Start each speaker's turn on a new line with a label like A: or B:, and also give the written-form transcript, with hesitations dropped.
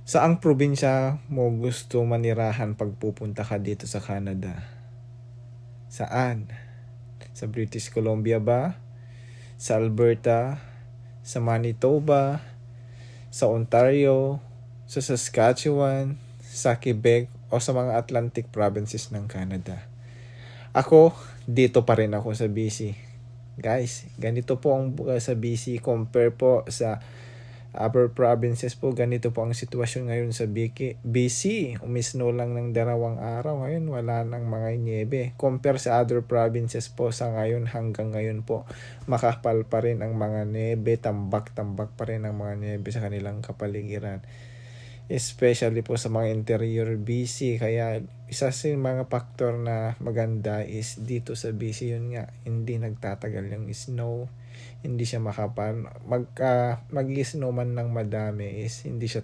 A: Saang probinsya mo gusto manirahan pag pupunta ka dito sa Canada? Saan? Sa British Columbia ba? Sa Alberta? Sa Manitoba? Sa Ontario? Sa Saskatchewan? Sa Quebec? O sa mga Atlantic provinces ng Canada? Ako, dito pa rin ako sa BC. Guys, ganito po ang sa BC compare po sa upper provinces po. Ganito po ang sitwasyon ngayon sa BC. Umisno lang ng 2 araw. Ngayon wala nang mga niebe. Compare sa other provinces po sa ngayon hanggang ngayon po. Makapal pa rin ang mga niebe. Tambak-tambak pa rin ang mga niebe sa kanilang kapaligiran. Especially po sa mga interior BC. Kaya isa sa mga factor na maganda is dito sa BC yun nga. Hindi nagtatagal yung snow. Hindi siya makapal. Mag-snow man ng madami is hindi siya